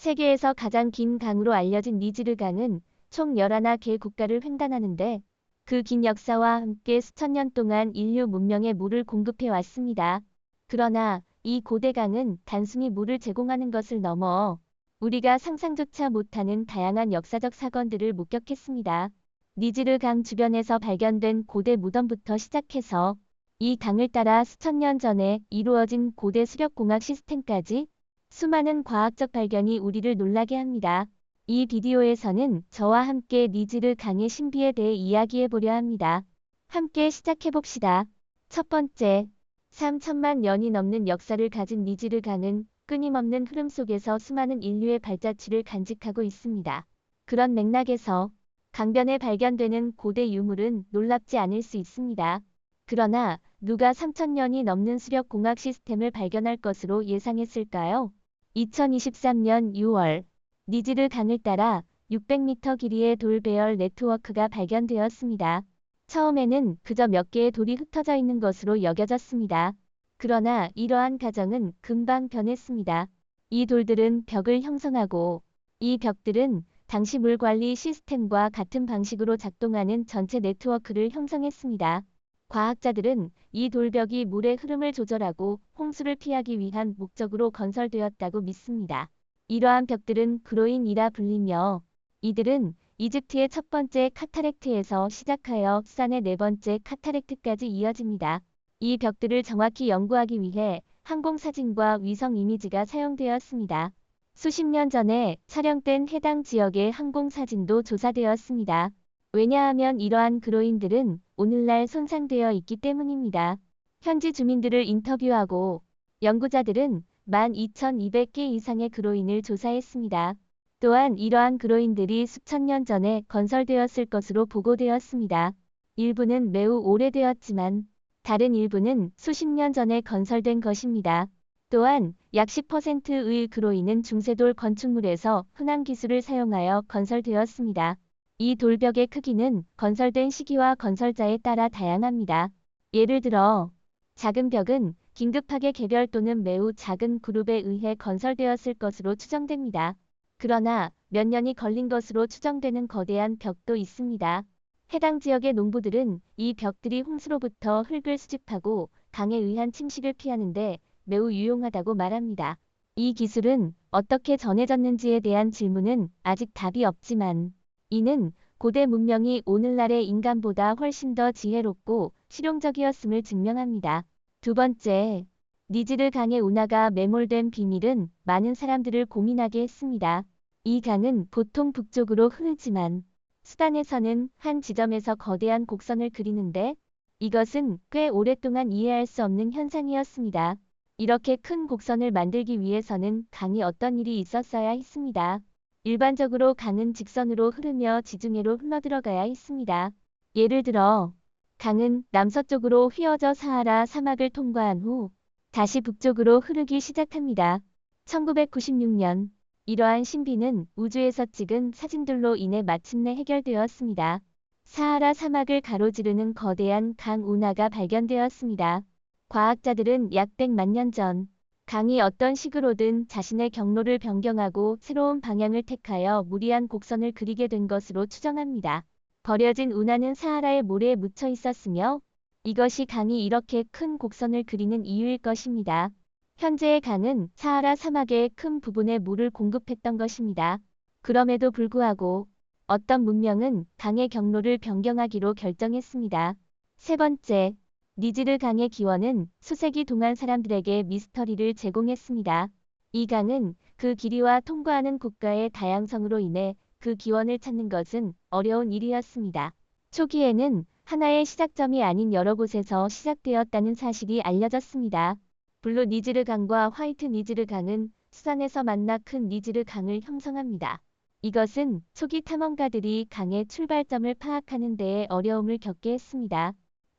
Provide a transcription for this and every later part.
세계에서 가장 긴 강으로 알려진 니지르 강은 총 11개 국가를 횡단하는데 그 긴 역사와 함께 수천 년 동안 인류 문명에 물을 공급해 왔습니다. 그러나 이 고대 강은 단순히 물을 제공하는 것을 넘어 우리가 상상조차 못하는 다양한 역사적 사건들을 목격했습니다. 니지르 강 주변에서 발견된 고대 무덤부터 시작해서 이 강을 따라 수천 년 전에 이루어진 고대 수력공학 시스템까지 수많은 과학적 발견이 우리를 놀라게 합니다. 이 비디오에서는 저와 함께 니지르 강의 신비에 대해 이야기해 보려 합니다. 함께 시작해 봅시다. 첫 번째, 3천만 년이 넘는 역사를 가진 니지르 강은 끊임없는 흐름 속에서 수많은 인류의 발자취를 간직하고 있습니다. 그런 맥락에서 강변에 발견되는 고대 유물은 놀랍지 않을 수 있습니다. 그러나 누가 3천 년이 넘는 수력 공학 시스템을 발견할 것으로 예상했을까요? 2023년 6월 니지르 강을 따라 600m 길이의 돌 배열 네트워크가 발견되었습니다. 처음에는 그저 몇 개의 돌이 흩어져 있는 것으로 여겨졌습니다. 그러나 이러한 가정은 금방 변했습니다. 이 돌들은 벽을 형성하고 이 벽들은 당시 물 관리 시스템과 같은 방식으로 작동하는 전체 네트워크를 형성했습니다. 과학자들은 이 돌벽이 물의 흐름을 조절하고 홍수를 피하기 위한 목적으로 건설되었다고 믿습니다. 이러한 벽들은 그로인이라 불리며 이들은 이집트의 첫 번째 카타렉트에서 시작하여 수산의 네 번째 카타렉트까지 이어집니다. 이 벽들을 정확히 연구하기 위해 항공사진과 위성 이미지가 사용되었습니다. 수십 년 전에 촬영된 해당 지역의 항공사진도 조사되었습니다. 왜냐하면 이러한 그로인들은 오늘날 손상되어 있기 때문입니다. 현지 주민들을 인터뷰하고 연구자들은 12,200개 이상의 그로인을 조사했습니다. 또한 이러한 그로인들이 수천 년 전에 건설되었을 것으로 보고되었습니다. 일부는 매우 오래되었지만 다른 일부는 수십 년 전에 건설된 것입니다. 또한 약 10%의 그로인은 중세돌 건축물에서 흔한 기술을 사용하여 건설되었습니다. 이 돌벽의 크기는 건설된 시기와 건설자에 따라 다양합니다. 예를 들어 작은 벽은 긴급하게 개별 또는 매우 작은 그룹에 의해 건설되었을 것으로 추정됩니다. 그러나 몇 년이 걸린 것으로 추정되는 거대한 벽도 있습니다. 해당 지역의 농부들은 이 벽들이 홍수로부터 흙을 수집하고 강에 의한 침식을 피하는데 매우 유용하다고 말합니다. 이 기술은 어떻게 전해졌는지에 대한 질문은 아직 답이 없지만 이는 고대 문명이 오늘날의 인간보다 훨씬 더 지혜롭고 실용적이었음을 증명합니다. 두 번째, 니지르 강의 운하가 매몰된 비밀은 많은 사람들을 고민하게 했습니다. 이 강은 보통 북쪽으로 흐르지만 수단에서는 한 지점에서 거대한 곡선을 그리는데 이것은 꽤 오랫동안 이해할 수 없는 현상이었습니다. 이렇게 큰 곡선을 만들기 위해서는 강이 어떤 일이 있었어야 했습니다. 일반적으로 강은 직선으로 흐르며 지중해로 흘러들어가야 했습니다. 예를 들어 강은 남서쪽으로 휘어져 사하라 사막을 통과한 후 다시 북쪽으로 흐르기 시작합니다. 1996년 이러한 신비는 우주에서 찍은 사진들로 인해 마침내 해결되었습니다. 사하라 사막을 가로지르는 거대한 강 운하가 발견되었습니다. 과학자들은 약 100만 년 전 강이 어떤 식으로든 자신의 경로를 변경하고 새로운 방향을 택하여 무리한 곡선을 그리게 된 것으로 추정합니다. 버려진 운하는 사하라의 모래에 묻혀 있었으며 이것이 강이 이렇게 큰 곡선을 그리는 이유일 것입니다. 현재의 강은 사하라 사막의 큰 부분에 물을 공급했던 것입니다. 그럼에도 불구하고 어떤 문명은 강의 경로를 변경하기로 결정했습니다. 세 번째, 니지르 강의 기원은 수세기 동안 사람들에게 미스터리를 제공했습니다. 이 강은 그 길이와 통과하는 국가의 다양성으로 인해 그 기원을 찾는 것은 어려운 일이었습니다. 초기에는 하나의 시작점이 아닌 여러 곳에서 시작되었다는 사실이 알려졌습니다. 블루 니지르 강과 화이트 니지르 강은 수산에서 만나 큰 니지르 강을 형성합니다. 이것은 초기 탐험가들이 강의 출발점을 파악하는 데에 어려움을 겪게 했습니다.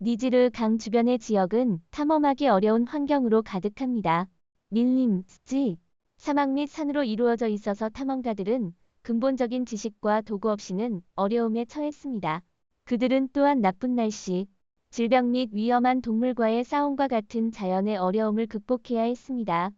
니지르 강 주변의 지역은 탐험하기 어려운 환경으로 가득합니다. 밀림, 습지, 사막 및 산으로 이루어져 있어서 탐험가들은 근본적인 지식과 도구 없이는 어려움에 처했습니다. 그들은 또한 나쁜 날씨, 질병 및 위험한 동물과의 싸움과 같은 자연의 어려움을 극복해야 했습니다.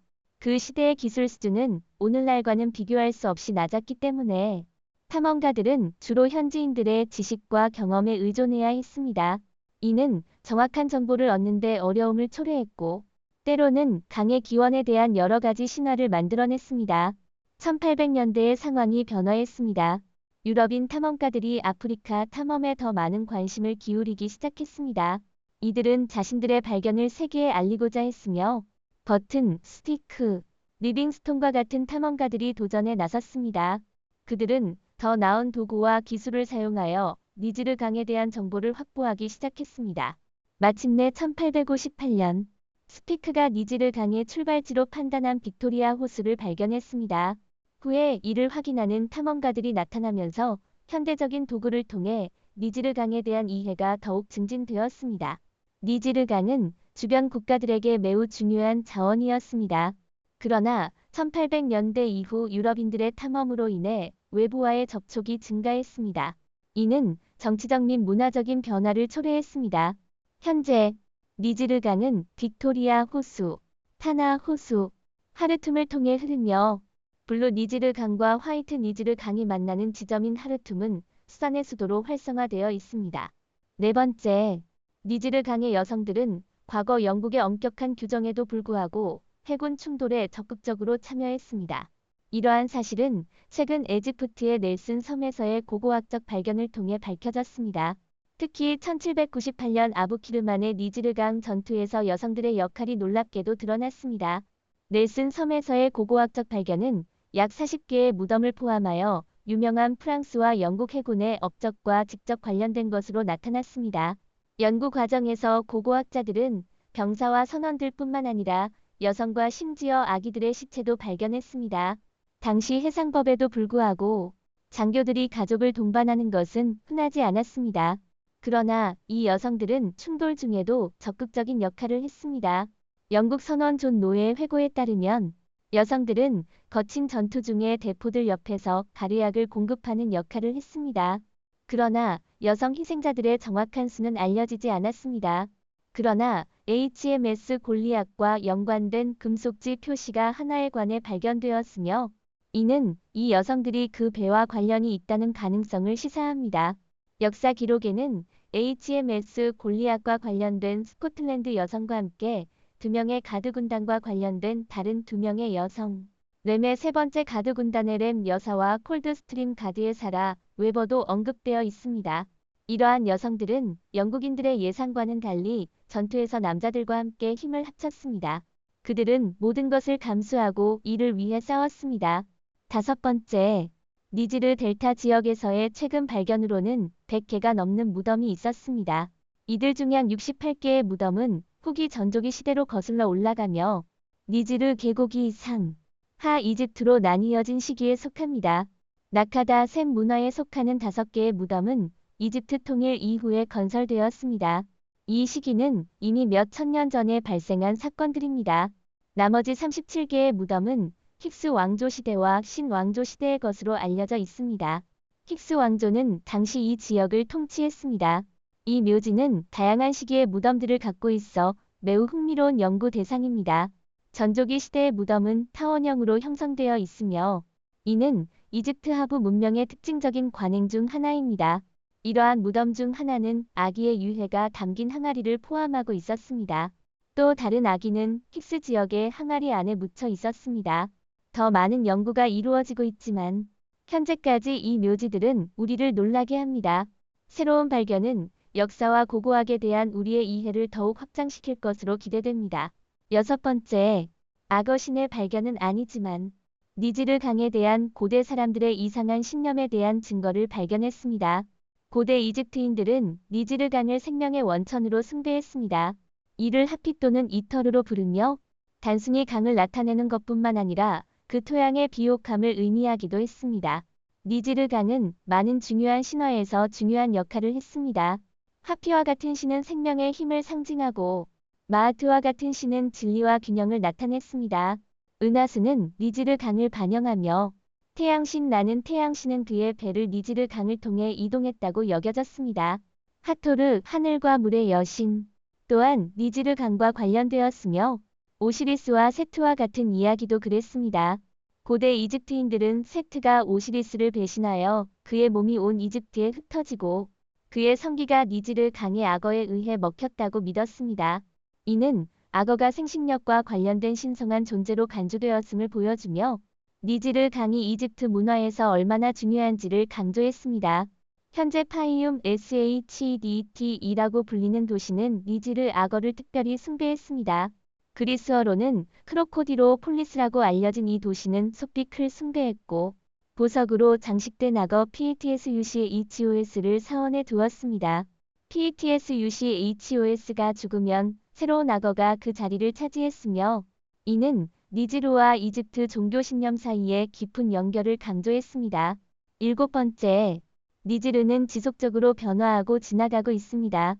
그 시대의 기술 수준은 오늘날과는 비교할 수 없이 낮았기 때문에 탐험가들은 주로 현지인들의 지식과 경험에 의존해야 했습니다. 이는 정확한 정보를 얻는 데 어려움을 초래했고 때로는 강의 기원에 대한 여러 가지 신화를 만들어냈습니다. 1800년대의 상황이 변화했습니다. 유럽인 탐험가들이 아프리카 탐험에 더 많은 관심을 기울이기 시작했습니다. 이들은 자신들의 발견을 세계에 알리고자 했으며 버튼, 스티크, 리빙스톤과 같은 탐험가들이 도전에 나섰습니다. 그들은 더 나은 도구와 기술을 사용하여 니지르 강에 대한 정보를 확보하기 시작했습니다. 마침내 1858년 스피크가 니지르 강의 출발지로 판단한 빅토리아 호수를 발견했습니다. 후에 이를 확인하는 탐험가들이 나타나면서 현대적인 도구를 통해 니지르 강에 대한 이해가 더욱 증진되었습니다. 니지르 강은 주변 국가들에게 매우 중요한 자원이었습니다. 그러나 1800년대 이후 유럽인들의 탐험으로 인해 외부와의 접촉이 증가했습니다. 이는 정치적 및 문화적인 변화를 초래했습니다. 현재 니지르 강은 빅토리아 호수, 타나 호수, 하르툼을 통해 흐르며 블루 니지르 강과 화이트 니지르 강이 만나는 지점인 하르툼은 수산의 수도로 활성화되어 있습니다. 네 번째, 니지르 강의 여성들은 과거 영국의 엄격한 규정에도 불구하고 해군 충돌에 적극적으로 참여했습니다. 이러한 사실은 최근 에지프트의 넬슨 섬에서의 고고학적 발견을 통해 밝혀졌습니다. 특히 1798년 아부키르만의 니지르강 전투에서 여성들의 역할이 놀랍게도 드러났습니다. 넬슨 섬에서의 고고학적 발견은 약 40개의 무덤을 포함하여 유명한 프랑스와 영국 해군의 업적과 직접 관련된 것으로 나타났습니다. 연구 과정에서 고고학자들은 병사와 선원들뿐만 아니라 여성과 심지어 아기들의 시체도 발견했습니다. 당시 해상법에도 불구하고 장교들이 가족을 동반하는 것은 흔하지 않았습니다. 그러나 이 여성들은 충돌 중에도 적극적인 역할을 했습니다. 영국 선원 존 노의 회고에 따르면 여성들은 거친 전투 중에 대포들 옆에서 가래약을 공급하는 역할을 했습니다. 그러나 여성 희생자들의 정확한 수는 알려지지 않았습니다. 그러나 HMS 골리앗과 연관된 금속지 표시가 하나에 관해 발견되었으며 이는 이 여성들이 그 배와 관련이 있다는 가능성을 시사합니다. 역사 기록에는 HMS 골리앗과 관련된 스코틀랜드 여성과 함께 2명의 가드 군단과 관련된 다른 2명의 여성, 램의 세 번째 가드 군단의 램 여사와 콜드스트림 가드의 사라 웨버도 언급되어 있습니다. 이러한 여성들은 영국인들의 예상과는 달리 전투에서 남자들과 함께 힘을 합쳤습니다. 그들은 모든 것을 감수하고 이를 위해 싸웠습니다. 다섯 번째, 니지르 델타 지역에서의 최근 발견으로는 100개가 넘는 무덤이 있었습니다. 이들 중 약 68개의 무덤은 후기 전조기 시대로 거슬러 올라가며 니지르 계곡이 상, 하 이집트로 나뉘어진 시기에 속합니다. 나카다 셈 문화에 속하는 5개의 무덤은 이집트 통일 이후에 건설되었습니다. 이 시기는 이미 몇 천년 전에 발생한 사건들입니다. 나머지 37개의 무덤은 힉스 왕조 시대와 신 왕조 시대의 것으로 알려져 있습니다. 힉스 왕조는 당시 이 지역을 통치했습니다. 이 묘지는 다양한 시기의 무덤들을 갖고 있어 매우 흥미로운 연구 대상입니다. 전조기 시대의 무덤은 타원형으로 형성되어 있으며 이는 이집트 하부 문명의 특징적인 관행 중 하나입니다. 이러한 무덤 중 하나는 아기의 유해가 담긴 항아리를 포함하고 있었습니다. 또 다른 아기는 힉스 지역의 항아리 안에 묻혀 있었습니다. 더 많은 연구가 이루어지고 있지만 현재까지 이 묘지들은 우리를 놀라게 합니다. 새로운 발견은 역사와 고고학에 대한 우리의 이해를 더욱 확장시킬 것으로 기대됩니다. 여섯 번째, 악어신의 발견은 아니지만 니지르 강에 대한 고대 사람들의 이상한 신념에 대한 증거를 발견했습니다. 고대 이집트인들은 니지르 강을 생명의 원천으로 숭배했습니다. 이를 하피 또는 이터르로 부르며 단순히 강을 나타내는 것뿐만 아니라 그 토양의 비옥함을 의미하기도 했습니다. 니지르 강은 많은 중요한 신화에서 중요한 역할을 했습니다. 하피와 같은 신은 생명의 힘을 상징하고 마하트와 같은 신은 진리와 균형을 나타냈습니다. 은하수는 니지르 강을 반영하며 태양신 나는 태양신은 그의 배를 니지르 강을 통해 이동했다고 여겨졌습니다. 하토르 하늘과 물의 여신 또한 니지르 강과 관련되었으며 오시리스와 세트와 같은 이야기도 그랬습니다. 고대 이집트인들은 세트가 오시리스를 배신하여 그의 몸이 온 이집트에 흩어지고 그의 성기가 니지르 강의 악어에 의해 먹혔다고 믿었습니다. 이는 악어가 생식력과 관련된 신성한 존재로 간주되었음을 보여주며 니지르 강이 이집트 문화에서 얼마나 중요한지를 강조했습니다. 현재 파이움 SHDT이라고 불리는 도시는 니지르 악어를 특별히 숭배했습니다. 그리스어로는 크로코디로 폴리스라고 알려진 이 도시는 솥빛을 숭배했고 보석으로 장식된 악어 PTSUCHOS를 사원에 두었습니다. PTSUCHOS가 죽으면 새로운 악어가 그 자리를 차지했으며 이는 니지르와 이집트 종교 신념 사이의 깊은 연결을 강조했습니다. 일곱 번째, 니지르는 지속적으로 변화하고 지나가고 있습니다.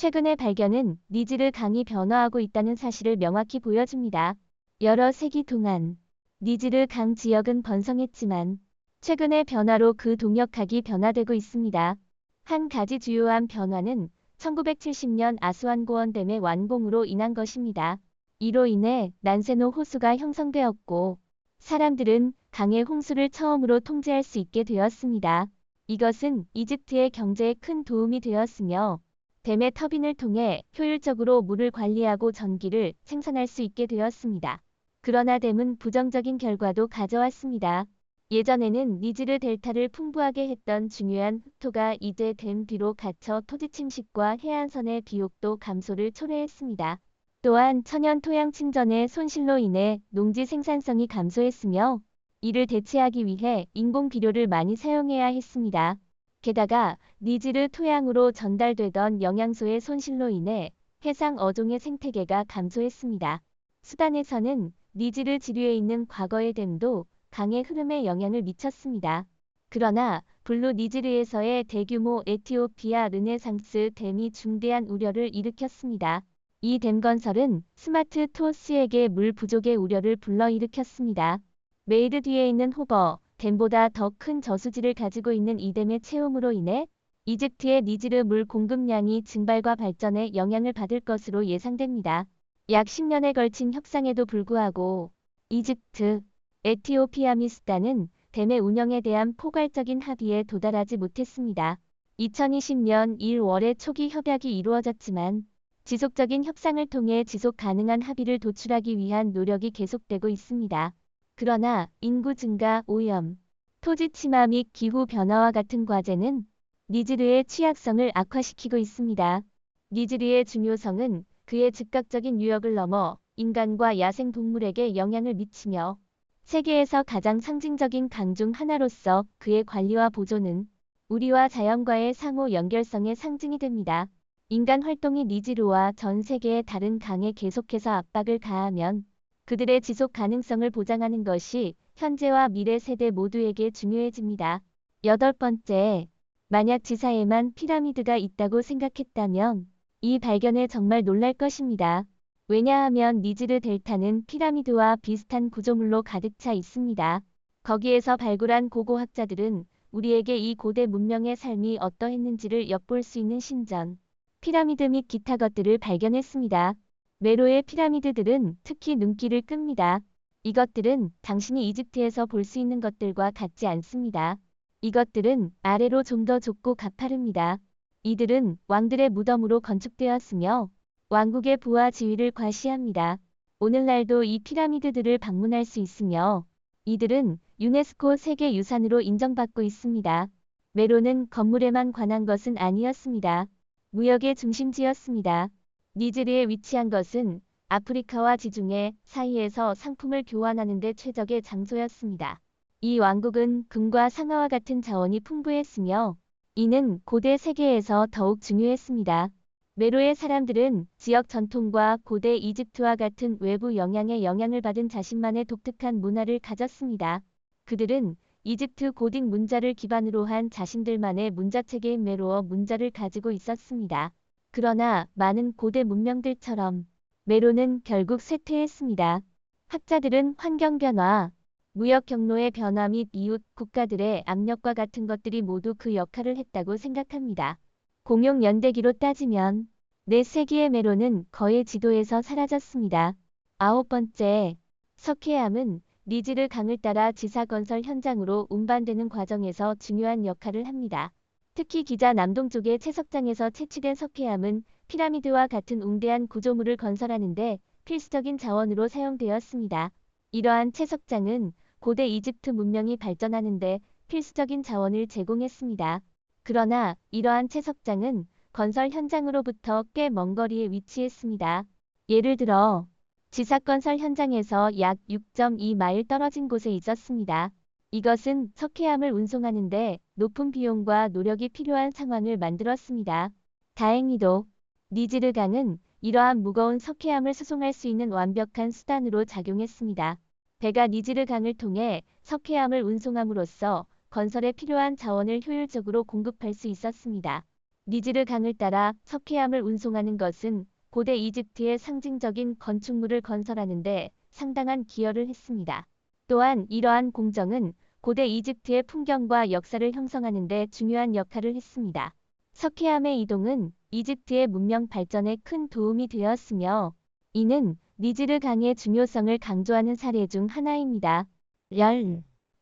최근의 발견은 니지르 강이 변화하고 있다는 사실을 명확히 보여줍니다. 여러 세기 동안 니지르 강 지역은 번성했지만 최근의 변화로 그 동역학이 변화되고 있습니다. 한 가지 주요한 변화는 1970년 아스완고원 댐의 완공으로 인한 것입니다. 이로 인해 난세노 호수가 형성되었고 사람들은 강의 홍수를 처음으로 통제할 수 있게 되었습니다. 이것은 이집트의 경제에 큰 도움이 되었으며 댐의 터빈을 통해 효율적으로 물을 관리하고 전기를 생산할 수 있게 되었습니다. 그러나 댐은 부정적인 결과도 가져왔습니다. 예전에는 니지르 델타를 풍부하게 했던 중요한 흑토가 이제 댐 뒤로 갇혀 토지 침식과 해안선의 비옥도 감소를 초래했습니다. 또한 천연 토양 침전의 손실로 인해 농지 생산성이 감소했으며 이를 대체하기 위해 인공 비료를 많이 사용해야 했습니다. 게다가 니지르 토양으로 전달되던 영양소의 손실로 인해 해상 어종의 생태계가 감소했습니다. 수단에서는 니지르 지류에 있는 과거의 댐도 강의 흐름에 영향을 미쳤습니다. 그러나 블루 니지르에서의 대규모 에티오피아 르네상스 댐이 중대한 우려를 일으켰습니다. 이 댐 건설은 스마트 토스에게 물 부족의 우려를 불러일으켰습니다. 메이드 뒤에 있는 호버, 댐보다 더 큰 저수지를 가지고 있는 이 댐의 채움으로 인해 이집트의 니지르 물 공급량이 증발과 발전에 영향을 받을 것으로 예상됩니다. 약 10년에 걸친 협상에도 불구하고 이집트, 에티오피아 및 수단은 댐의 운영에 대한 포괄적인 합의에 도달하지 못했습니다. 2020년 1월에 초기 협약이 이루어졌지만 지속적인 협상을 통해 지속 가능한 합의를 도출하기 위한 노력이 계속되고 있습니다. 그러나 인구 증가, 오염, 토지 침하 및 기후 변화와 같은 과제는 니지르의 취약성을 악화시키고 있습니다. 니지르의 중요성은 그의 즉각적인 유역을 넘어 인간과 야생 동물에게 영향을 미치며 세계에서 가장 상징적인 강 중 하나로서 그의 관리와 보존은 우리와 자연과의 상호 연결성의 상징이 됩니다. 인간 활동이 니지르와 전 세계의 다른 강에 계속해서 압박을 가하면 그들의 지속 가능성을 보장하는 것이 현재와 미래 세대 모두에게 중요해집니다. 여덟 번째, 만약 지사에만 피라미드가 있다고 생각했다면 이 발견에 정말 놀랄 것입니다. 왜냐하면 니지르 델타는 피라미드와 비슷한 구조물로 가득 차 있습니다. 거기에서 발굴한 고고학자들은 우리에게 이 고대 문명의 삶이 어떠했는지를 엿볼 수 있는 신전, 피라미드 및 기타 것들을 발견했습니다. 메로의 피라미드들은 특히 눈길을 끕니다. 이것들은 당신이 이집트에서 볼 수 있는 것들과 같지 않습니다. 이것들은 아래로 좀 더 좁고 가파릅니다. 이들은 왕들의 무덤으로 건축되었으며 왕국의 부와 지위를 과시합니다. 오늘날도 이 피라미드들을 방문할 수 있으며 이들은 유네스코 세계유산으로 인정받고 있습니다. 메로는 건물에만 관한 것은 아니었습니다. 무역의 중심지였습니다. 니지르에 위치한 것은 아프리카와 지중해 사이에서 상품을 교환하는 데 최적의 장소였습니다. 이 왕국은 금과 상아와 같은 자원이 풍부했으며 이는 고대 세계에서 더욱 중요했습니다. 메로의 사람들은 지역 전통과 고대 이집트와 같은 외부 영향에 영향을 받은 자신만의 독특한 문화를 가졌습니다. 그들은 이집트 고딕 문자를 기반으로 한 자신들만의 문자체계인 메로어 문자를 가지고 있었습니다. 그러나 많은 고대 문명들처럼 메로는 결국 쇠퇴했습니다. 학자들은 환경 변화, 무역 경로의 변화 및 이웃 국가들의 압력과 같은 것들이 모두 그 역할을 했다고 생각합니다. 공용 연대기로 따지면 4세기의 메로는 거의 지도에서 사라졌습니다. 9번째, 석회암은 니지르 강을 따라 지사 건설 현장으로 운반되는 과정에서 중요한 역할을 합니다. 특히 기자 남동 쪽의 채석장에서 채취된 석회암은 피라미드와 같은 웅대한 구조물을 건설하는 데 필수적인 자원으로 사용되었습니다. 이러한 채석장은 고대 이집트 문명이 발전하는 데 필수적인 자원을 제공했습니다. 그러나 이러한 채석장은 건설 현장으로부터 꽤 먼 거리에 위치했습니다. 예를 들어 지사 건설 현장에서 약 6.2마일 떨어진 곳에 있었습니다. 이것은 석회암을 운송하는데 높은 비용과 노력이 필요한 상황을 만들었습니다. 다행히도 니지르 강은 이러한 무거운 석회암을 수송할 수 있는 완벽한 수단으로 작용했습니다. 배가 니지르 강을 통해 석회암을 운송함으로써 건설에 필요한 자원을 효율적으로 공급할 수 있었습니다. 니지르 강을 따라 석회암을 운송하는 것은 고대 이집트의 상징적인 건축물을 건설하는 데 상당한 기여를 했습니다. 또한 이러한 공정은 고대 이집트의 풍경과 역사를 형성하는 데 중요한 역할을 했습니다. 석회암의 이동은 이집트의 문명 발전에 큰 도움이 되었으며 이는 니지르 강의 중요성을 강조하는 사례 중 하나입니다.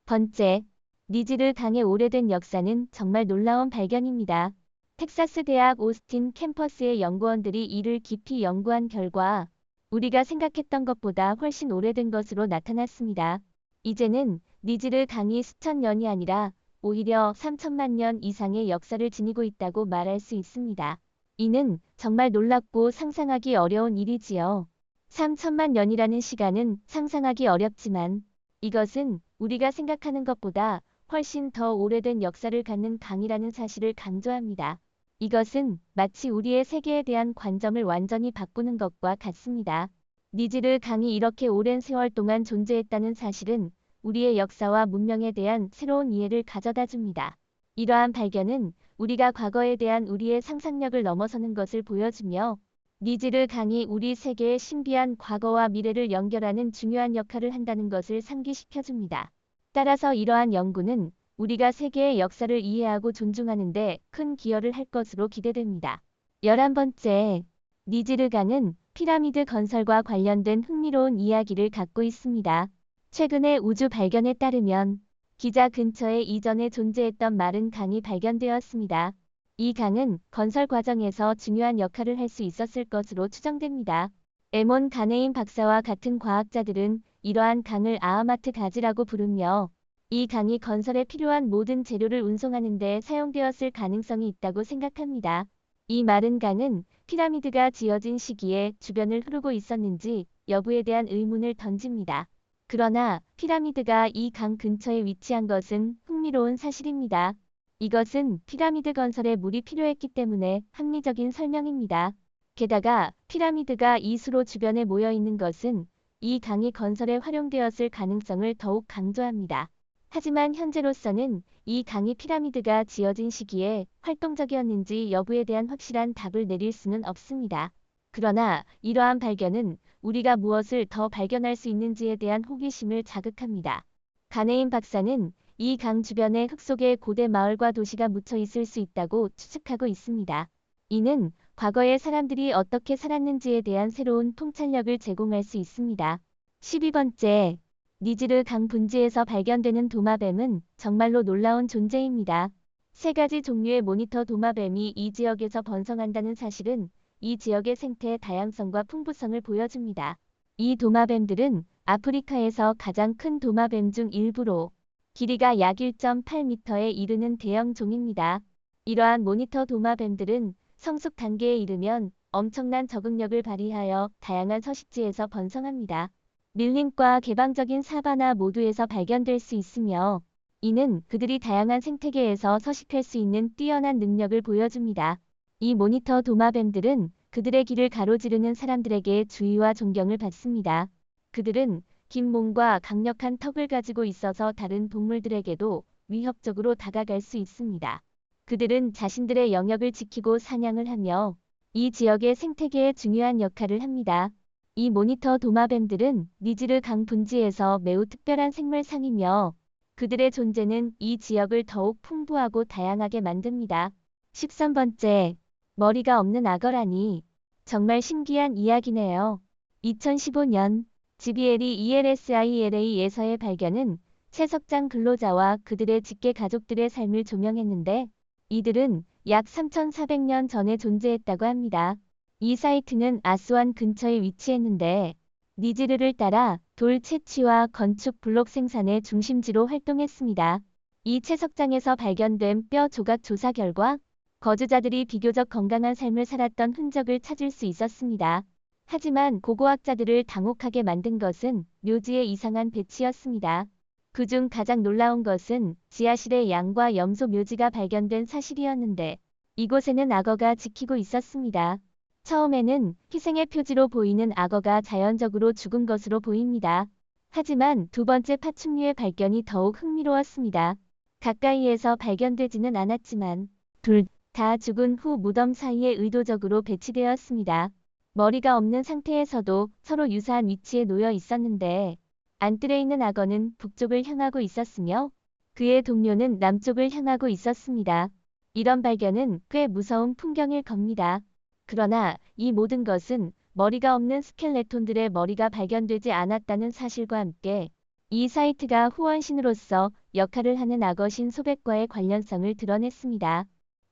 10번째, 니지르 강의 오래된 역사는 정말 놀라운 발견입니다. 텍사스 대학 오스틴 캠퍼스의 연구원들이 이를 깊이 연구한 결과 우리가 생각했던 것보다 훨씬 오래된 것으로 나타났습니다. 이제는 니지르 강이 수천 년이 아니라 오히려 3천만 년 이상의 역사를 지니고 있다고 말할 수 있습니다. 이는 정말 놀랍고 상상하기 어려운 일이지요. 3천만 년이라는 시간은 상상하기 어렵지만 이것은 우리가 생각하는 것보다 훨씬 더 오래된 역사를 갖는 강이라는 사실을 강조합니다. 이것은 마치 우리의 세계에 대한 관점을 완전히 바꾸는 것과 같습니다. 니지르 강이 이렇게 오랜 세월 동안 존재했다는 사실은 우리의 역사와 문명에 대한 새로운 이해를 가져다 줍니다. 이러한 발견은 우리가 과거에 대한 우리의 상상력을 넘어서는 것을 보여주며 니지르 강이 우리 세계의 신비한 과거와 미래를 연결하는 중요한 역할을 한다는 것을 상기시켜줍니다. 따라서 이러한 연구는 우리가 세계의 역사를 이해하고 존중하는 데 큰 기여를 할 것으로 기대됩니다. 11번째, 니지르 강은 피라미드 건설과 관련된 흥미로운 이야기를 갖고 있습니다. 최근의 우주 발견에 따르면 기자 근처에 이전에 존재했던 마른 강이 발견되었습니다. 이 강은 건설 과정에서 중요한 역할을 할 수 있었을 것으로 추정됩니다. 에몬 가네임 박사와 같은 과학자들은 이러한 강을 아하마트 가지라고 부르며 이 강이 건설에 필요한 모든 재료를 운송하는 데 사용되었을 가능성이 있다고 생각합니다. 이 마른 강은 피라미드가 지어진 시기에 주변을 흐르고 있었는지 여부에 대한 의문을 던집니다. 그러나 피라미드가 이 강 근처에 위치한 것은 흥미로운 사실입니다. 이것은 피라미드 건설에 물이 필요했기 때문에 합리적인 설명입니다. 게다가 피라미드가 이 수로 주변에 모여 있는 것은 이 강이 건설에 활용되었을 가능성을 더욱 강조합니다. 하지만 현재로서는 이 강이 피라미드가 지어진 시기에 활동적이었는지 여부에 대한 확실한 답을 내릴 수는 없습니다. 그러나 이러한 발견은 우리가 무엇을 더 발견할 수 있는지에 대한 호기심을 자극합니다. 가네인 박사는 이 강 주변에 흙 속에 고대 마을과 도시가 묻혀 있을 수 있다고 추측하고 있습니다. 이는 과거의 사람들이 어떻게 살았는지에 대한 새로운 통찰력을 제공할 수 있습니다. 12번째, 니지르 강 분지에서 발견되는 도마뱀은 정말로 놀라운 존재입니다. 3가지 종류의 모니터 도마뱀이 이 지역에서 번성한다는 사실은 이 지역의 생태 다양성과 풍부성을 보여줍니다. 이 도마뱀들은 아프리카에서 가장 큰 도마뱀 중 일부로 길이가 약 1.8m에 이르는 대형 종입니다. 이러한 모니터 도마뱀들은 성숙 단계에 이르면 엄청난 적응력을 발휘하여 다양한 서식지에서 번성합니다. 밀림과 개방적인 사바나 모두에서 발견될 수 있으며 이는 그들이 다양한 생태계에서 서식할 수 있는 뛰어난 능력을 보여줍니다. 이 모니터 도마뱀들은 그들의 길을 가로지르는 사람들에게 주의와 존경을 받습니다. 그들은 긴 몸과 강력한 턱을 가지고 있어서 다른 동물들에게도 위협적으로 다가갈 수 있습니다. 그들은 자신들의 영역을 지키고 사냥을 하며 이 지역의 생태계에 중요한 역할을 합니다. 이 모니터 도마뱀들은 니지르 강 분지에서 매우 특별한 생물상이며 그들의 존재는 이 지역을 더욱 풍부하고 다양하게 만듭니다. 13번째, 머리가 없는 악어라니 정말 신기한 이야기네요. 2015년 GBL이 ELSILA에서의 발견은 채석장 근로자와 그들의 직계 가족들의 삶을 조명했는데 이들은 약 3,400년 전에 존재했다고 합니다. 이 사이트는 아스완 근처에 위치했는데 니지르를 따라 돌 채취와 건축 블록 생산의 중심지로 활동했습니다. 이 채석장에서 발견된 뼈 조각 조사 결과 거주자들이 비교적 건강한 삶을 살았던 흔적을 찾을 수 있었습니다. 하지만 고고학자들을 당혹하게 만든 것은 묘지의 이상한 배치였습니다. 그중 가장 놀라운 것은 지하실에 양과 염소 묘지가 발견된 사실이었는데 이곳에는 악어가 지키고 있었습니다. 처음에는 희생의 표지로 보이는 악어가 자연적으로 죽은 것으로 보입니다. 하지만 두 번째 파충류의 발견이 더욱 흥미로웠습니다. 가까이에서 발견되지는 않았지만 둘 다 죽은 후 무덤 사이에 의도적으로 배치되었습니다. 머리가 없는 상태에서도 서로 유사한 위치에 놓여 있었는데 안뜰에 있는 악어는 북쪽을 향하고 있었으며 그의 동료는 남쪽을 향하고 있었습니다. 이런 발견은 꽤 무서운 풍경일 겁니다. 그러나 이 모든 것은 머리가 없는 스켈레톤들의 머리가 발견되지 않았다는 사실과 함께 이 사이트가 후원신으로서 역할을 하는 악어신 소백과의 관련성을 드러냈습니다.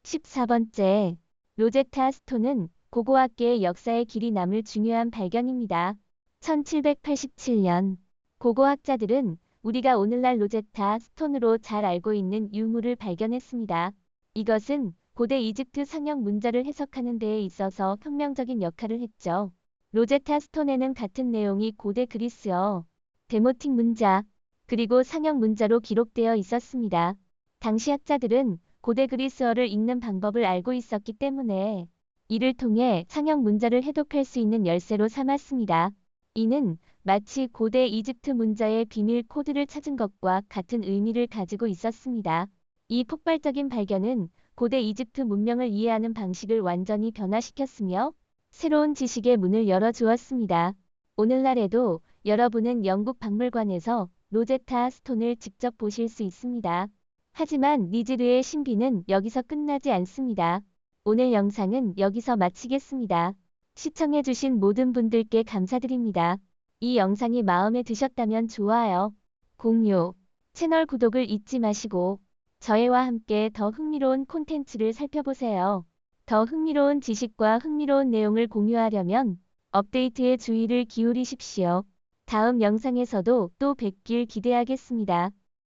14번째, 로제타 스톤은 고고학계의 역사에 길이 남을 중요한 발견입니다. 1787년, 고고학자들은 우리가 오늘날 로제타 스톤으로 잘 알고 있는 유물을 발견했습니다. 이것은 고대 이집트 상형 문자를 해석하는 데에 있어서 혁명적인 역할을 했죠. 로제타 스톤에는 같은 내용이 고대 그리스어, 데모틱 문자, 그리고 상형 문자로 기록되어 있었습니다. 당시 학자들은 고대 그리스어를 읽는 방법을 알고 있었기 때문에 이를 통해 상형 문자를 해독할 수 있는 열쇠로 삼았습니다. 이는 마치 고대 이집트 문자의 비밀 코드를 찾은 것과 같은 의미를 가지고 있었습니다. 이 폭발적인 발견은 고대 이집트 문명을 이해하는 방식을 완전히 변화시켰으며 새로운 지식의 문을 열어주었습니다. 오늘날에도 여러분은 영국 박물관에서 로제타 스톤을 직접 보실 수 있습니다. 하지만 니지르의 신비는 여기서 끝나지 않습니다. 오늘 영상은 여기서 마치겠습니다. 시청해주신 모든 분들께 감사드립니다. 이 영상이 마음에 드셨다면 좋아요, 공유, 채널 구독을 잊지 마시고 저희와 함께 더 흥미로운 콘텐츠를 살펴보세요. 더 흥미로운 지식과 흥미로운 내용을 공유하려면 업데이트에 주의를 기울이십시오. 다음 영상에서도 또 뵙길 기대하겠습니다.